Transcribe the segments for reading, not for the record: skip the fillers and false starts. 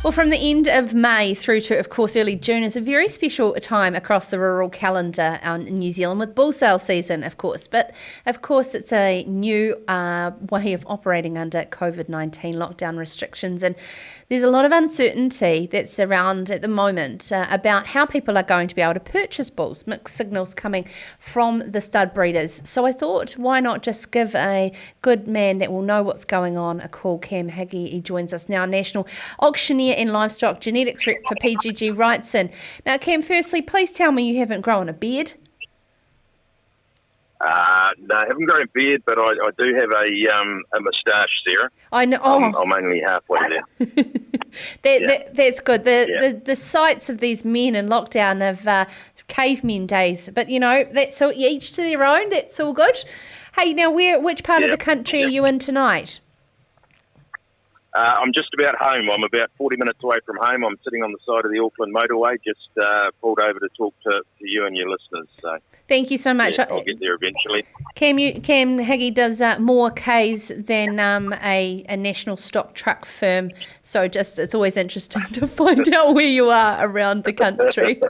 Well, from the end of May through to, of course, early June is a very special time across the rural calendar in New Zealand with bull sale season, of course. But, of course, it's a new way of operating under COVID-19 lockdown restrictions. And there's a lot of uncertainty that's around at the moment about how people are going to be able to purchase bulls, mixed signals coming from the stud breeders. So I thought, why not just give a good man that will know what's going on a call. Cam Heggie, he joins us now, National Auctioneer and Livestock Genetics Rep for PGG Wrightson. Now, Cam, firstly, please tell me you haven't grown a beard. No, I haven't grown a beard, but I do have a moustache, Sarah. I know. I'm only halfway there. That's good. The sights of these men in lockdown of cavemen days, but that's all, each to their own. That's all good. Hey, now which part of the country are you in tonight? I'm just about home. I'm about 40 minutes away from home. I'm sitting on the side of the Auckland motorway, just pulled over to talk to you and your listeners. So thank you so much. Yeah, I'll get there eventually. Cam Heggie does more Ks than a national stock truck firm. So it's always interesting to find out where you are around the country.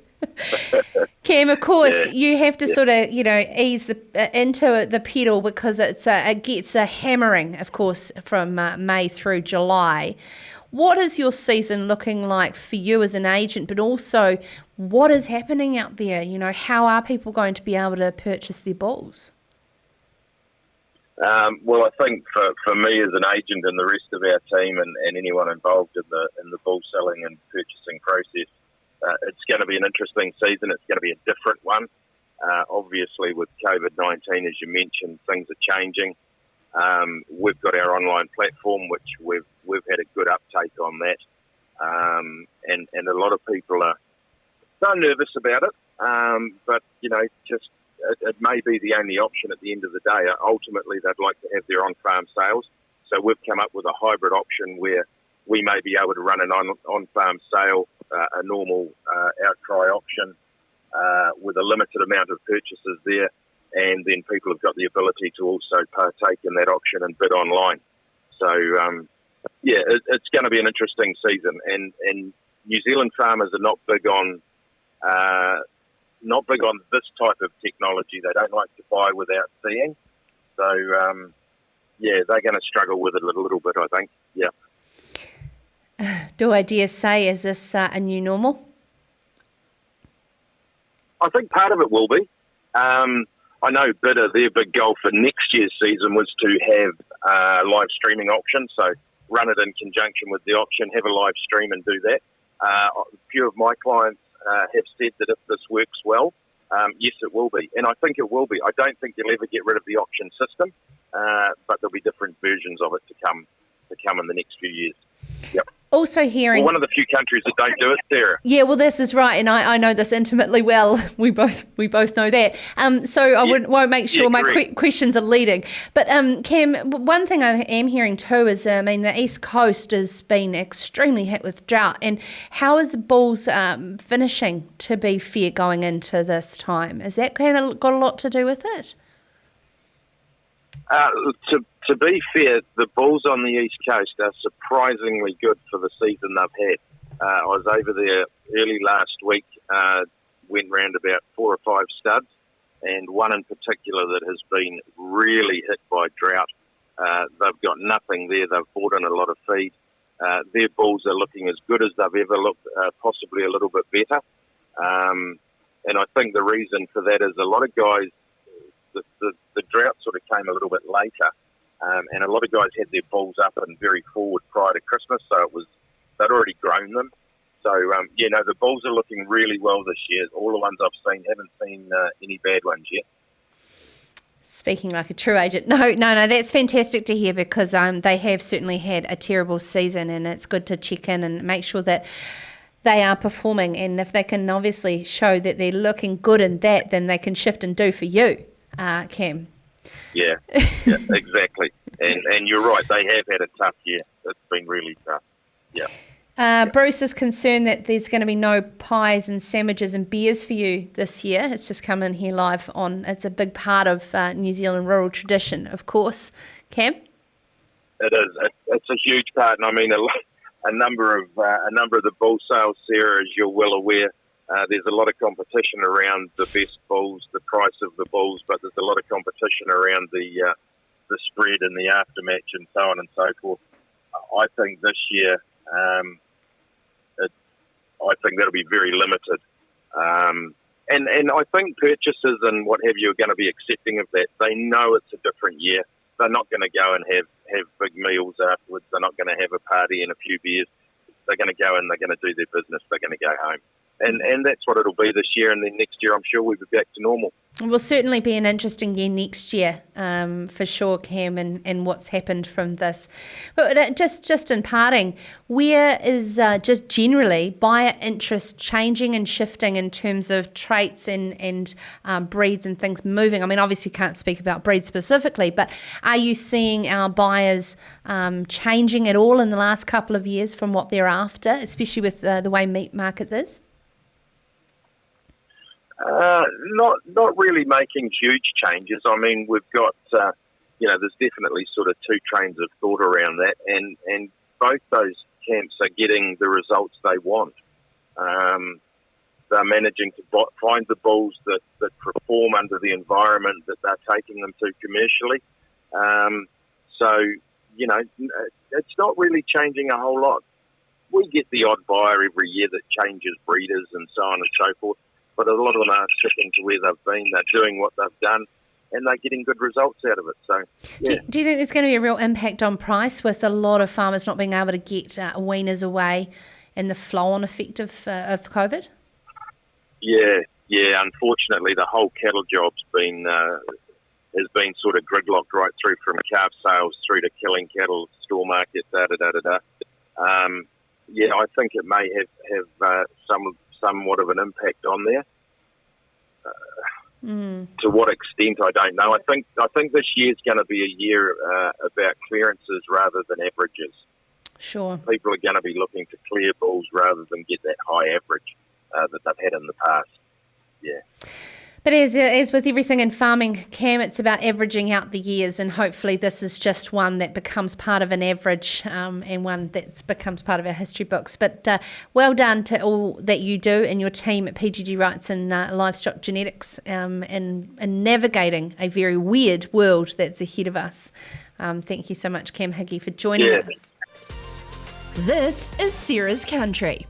Cam, of course, you have to sort of, ease into the pedal because it gets a hammering, of course, from May through July. What is your season looking like for you as an agent, but also what is happening out there? How are people going to be able to purchase their bulls? Well, I think for me as an agent and the rest of our team and anyone involved in the bull selling and purchasing process, it's going to be an interesting season. It's going to be a different one. Obviously, with COVID-19, as you mentioned, things are changing. We've got our online platform, which we've had a good uptake on that, and a lot of people are so nervous about it. But just it may be the only option at the end of the day. Ultimately, they'd like to have their on-farm sales, so we've come up with a hybrid option where we may be able to run an on-farm sale, a normal outcry auction with a limited amount of purchases there, and then people have got the ability to also partake in that auction and bid online. So, it's going to be an interesting season, and New Zealand farmers are not big on this type of technology. They don't like to buy without seeing. So, they're going to struggle with it a little bit, I think. Yeah. Do I dare say, is this a new normal? I think part of it will be. I know Bidder, their big goal for next year's season was to have live streaming auction, so run it in conjunction with the auction, have a live stream and do that. A few of my clients have said that if this works well, yes, it will be. And I think it will be. I don't think you'll ever get rid of the auction system, but there'll be different versions of it to come in the next few years. Yep. Also hearing... Well, one of the few countries that don't do it, Sarah. Yeah, well, this is right, and I know this intimately well. We both know that. So I won't make sure my questions are leading. But Cam, one thing I am hearing too is, the East Coast has been extremely hit with drought. And how is the bulls finishing, to be fair, going into this time? Has that kind of got a lot to do with it? To be fair, the bulls on the East Coast are surprisingly good for the season they've had. I was over there early last week, went round about 4 or 5 studs, and one in particular that has been really hit by drought. They've got nothing there. They've bought in a lot of feed. Their bulls are looking as good as they've ever looked, possibly a little bit better. And I think the reason for that is a lot of guys, the drought sort of came a little bit later. And a lot of guys had their bulls up and very forward prior to Christmas, so they'd already grown them. So, the bulls are looking really well this year. All the ones I've seen, haven't seen any bad ones yet. Speaking like a true agent. No, that's fantastic to hear because they have certainly had a terrible season, and it's good to check in and make sure that they are performing. And if they can obviously show that they're looking good in that, then they can shift and do for you, Cam. Yeah, exactly. And you're right, they have had a tough year. It's been really tough. Yeah. Bruce is concerned that there's going to be no pies and sandwiches and beers for you this year. It's just come in here live on. It's a big part of New Zealand rural tradition, of course. Cam? It is. It's a huge part. And I mean, a number of the bull sales, Sarah, as you're well aware. There's a lot of competition around the best bulls, the price of the bulls, but there's a lot of competition around the spread and the aftermatch and so on and so forth. I think this year, I think that'll be very limited. And I think purchasers and what have you are going to be accepting of that. They know it's a different year. They're not going to go and have big meals afterwards. They're not going to have a party and a few beers. They're going to go and they're going to do their business. They're going to go home. And that's what it'll be this year. And then next year, I'm sure we'll be back to normal. It will certainly be an interesting year next year, for sure, Cam, and what's happened from this. But just in parting, where is just generally buyer interest changing and shifting in terms of traits and breeds and things moving? I mean, obviously you can't speak about breeds specifically, but are you seeing our buyers changing at all in the last couple of years from what they're after, especially with the way meat market is? Not really making huge changes. I mean, we've got, there's definitely sort of two trains of thought around that, and both those camps are getting the results they want. They're managing to find the bulls that perform under the environment that they're taking them to commercially. It's not really changing a whole lot. We get the odd buyer every year that changes breeders and so on and so forth. But a lot of them are sticking to where they've been. They're doing what they've done, and they're getting good results out of it. So, yeah. Do you think there's going to be a real impact on price with a lot of farmers not being able to get weaners away and the flow-on effect of COVID? Yeah. Unfortunately, the whole cattle job's has been sort of gridlocked right through from calf sales through to killing cattle, store market, I think it may have somewhat of an impact on there. To what extent, I don't know. I think this year's going to be a year about clearances rather than averages. Sure. People are going to be looking to clear bulls rather than get that high average that they've had in the past. Yeah. But as with everything in farming, Cam, it's about averaging out the years, and hopefully this is just one that becomes part of an average and one that becomes part of our history books. But well done to all that you do and your team at PGG Wrightson Livestock Genetics in navigating a very weird world that's ahead of us. Thank you so much, Cam Heggie, for joining us. This is Sarah's Country.